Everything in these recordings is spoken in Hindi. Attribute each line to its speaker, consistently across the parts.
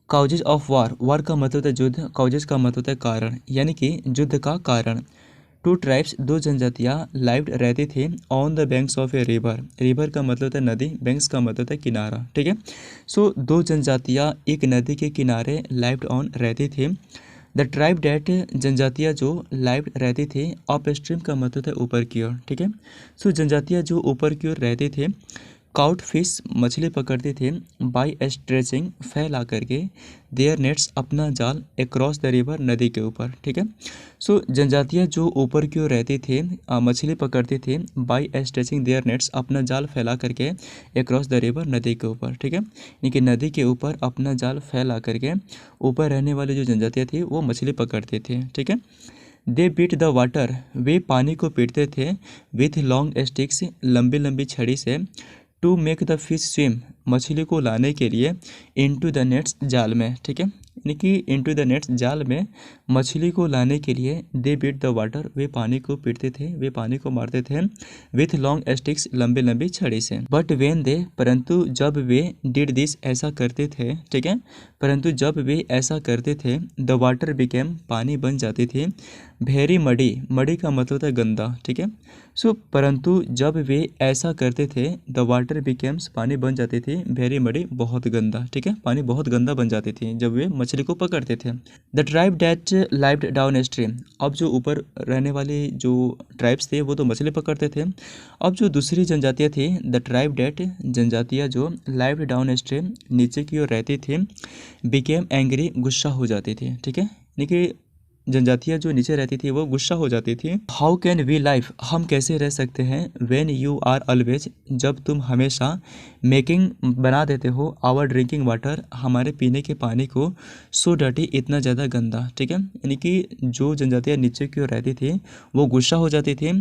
Speaker 1: काउजेज ऑफ वार, वार का मतलब होता है युद्ध, काउजेज का मतलब होता है कारण, यानी कि युद्ध का कारण। टू ट्राइब्स, दो जनजातियाँ लाइव्ड रहती थी on the banks of a river, river का मतलब होता है नदी, बैंक्स का मतलब होता है किनारा, ठीक है। सो दो जनजातियाँ एक नदी के किनारे लाइव्ड ऑन रहती थी। द ट्राइब डेट, जनजातियाँ जो लाइव्ड रहती थी, अप स्ट्रीम का मतलब होता है ऊपर की ओर, ठीक है। सो जनजातियाँ जो ऊपर की ओर रहती थे, काउट फिश, मछली पकड़ते थे, बाई स्ट्रेचिंग, फैला करके, देयर नेट्स, अपना जाल, अक्रॉस द रिवर, नदी के ऊपर, ठीक है। सो जनजातियाँ जो ऊपर की ओर रहते थे, मछली पकड़ते थे, बाई स्ट्रेचिंग देयर नेट्स, अपना जाल फैला करके, अक्रॉस द रिवर, नदी के ऊपर, ठीक है। यानी कि नदी के ऊपर अपना जाल फैला करके ऊपर रहने वाली जो जनजातियाँ थी वो मछली पकड़ते थे, ठीक है। दे बीट द वाटर, वे पानी को पीटते थे, विथ लॉन्ग स्टिक्स, लंबी लंबी छड़ी से, to make the fish swim, मछली को लाने के लिए, इनटू द नेट्स, जाल में, ठीक है। यानी कि इनटू द नेट्स, जाल में मछली को लाने के लिए, दे बीट द वाटर, वे पानी को पीटते थे, वे पानी को मारते थे, विथ लॉन्ग स्टिक्स, लंबे लंबी छड़ी से। बट वेन दे, परंतु जब वे, डिड दिस, ऐसा करते थे, ठीक है, परंतु जब वे ऐसा करते थे, द वाटर बिकेम, पानी बन जाती थी, वेरी मडी, मडी का मतलब होता है गंदा, ठीक है। सो परंतु जब वे ऐसा करते थे, द वाटर बिकेम्स, पानी बन जाती थी, वेरी मडी, बहुत गंदा, ठीक है, पानी बहुत गंदा बन जाती थी जब वे मछली को पकड़ते थे। The tribe that lived downstream, अब जो ऊपर रहने वाले जो ट्राइब्स थे वो तो मछली पकड़ते थे, अब जो दूसरी जनजातियाँ थी, द ट्राइब डेट, जनजातियाँ जो लाइव्ड डाउन स्ट्रीम, नीचे की ओर रहती थी, बिकेम एंग्री, गुस्सा हो जाती थी, ठीक है। यानी कि जनजातियाँ जो नीचे रहती थी वो गुस्सा हो जाती थी। हाउ कैन वी लाइफ, हम कैसे रह सकते हैं, वेन यू आर ऑलवेज, जब तुम हमेशा, मेकिंग, बना देते हो, आवर ड्रिंकिंग वाटर, हमारे पीने के पानी को, सो डर्टी, इतना ज़्यादा गंदा, ठीक है। यानी कि जो जनजातियाँ नीचे की ओर रहती थी वो गुस्सा हो जाती थी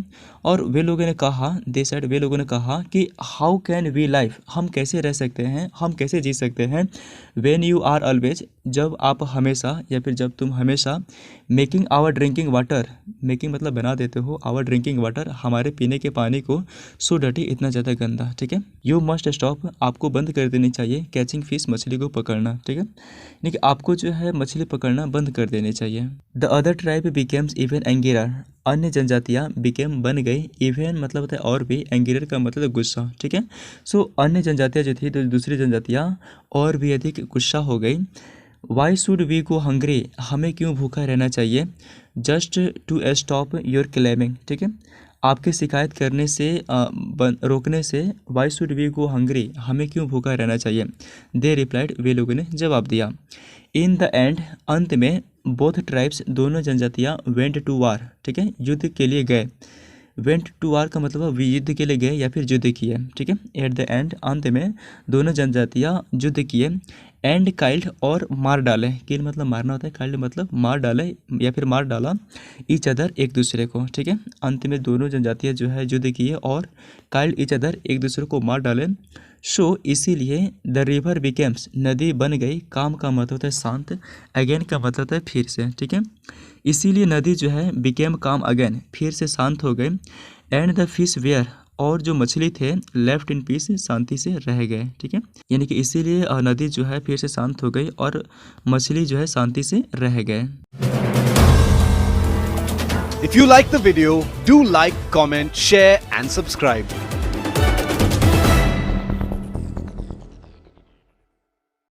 Speaker 1: और वे लोगों ने कहा, दे सेड, वे लोगों ने कहा कि हाउ कैन वी लाइफ, हम कैसे रह सकते हैं, हम कैसे जी सकते हैं, वेन यू आर ऑलवेज, जब आप हमेशा या फिर जब तुम हमेशा, making our drinking water, making मतलब बना देते हो, आवर ड्रिंकिंग वाटर, हमारे पीने के पानी को, सो डर्टी, इतना ज़्यादा गंदा, ठीक है। यू मस्ट स्टॉप, आपको बंद कर देनी चाहिए, कैचिंग फिश, मछली को पकड़ना, ठीक है। यानी कि आपको जो है मछली पकड़ना बंद कर देनी चाहिए। The other tribe becomes even angrier, अन्य जनजातियाँ बिकेम, बन गई, इवन मतलब होता है और भी, एंगिरर का मतलब है गुस्सा, ठीक है। सो अन्य जनजातियाँ जो थी, तो दूसरी जनजातियाँ और भी अधिक गुस्सा हो गई। Why should we go hungry, हमें क्यों भूखा रहना चाहिए, just to stop your claiming, ठीक है, आपके शिकायत करने से, रोकने से, why should we go hungry, हमें क्यों भूखा रहना चाहिए। दे रिप्लाइड, वे लोगों ने जवाब दिया। इन द एंड, अंत में, बोथ ट्राइब्स, दोनों जनजातियाँ, वेंट टू वार, ठीक है, युद्ध के लिए गए। वेंट टू वार का मतलब है युद्ध के लिए गए या फिर युद्ध किए, ठीक है। एट द एंड, अंत में, दोनों जनजातियाँ युद्ध किए, एंड काइल्ड, और मार डाले, किल मतलब मारना होता है, काइल्ड मतलब मार डाले या फिर मार डाला, ईच अदर, एक दूसरे को, ठीक है। अंत में दोनों जनजातियाँ जो है युद्ध किए और काइल्ड ईच अदर, एक दूसरे को मार डाले। सो इसीलिए, द रिवर बिकेम्स, नदी बन गई, काम का मतलब होता है शांत, अगेन का मतलब होता है फिर से, ठीक है। इसीलिए नदी जो है, बिकेम, काम, अगेन, फिर से शांत हो गए, एंड द फिश वेयर, और जो मछली थे, लेफ्ट इन पीस, शांति से रह गए, ठीक है। यानी कि इसीलिए नदी जो है फिर से शांत हो गई और मछली जो है शांति से रह गए।
Speaker 2: If you like the video, do like, comment, share and subscribe.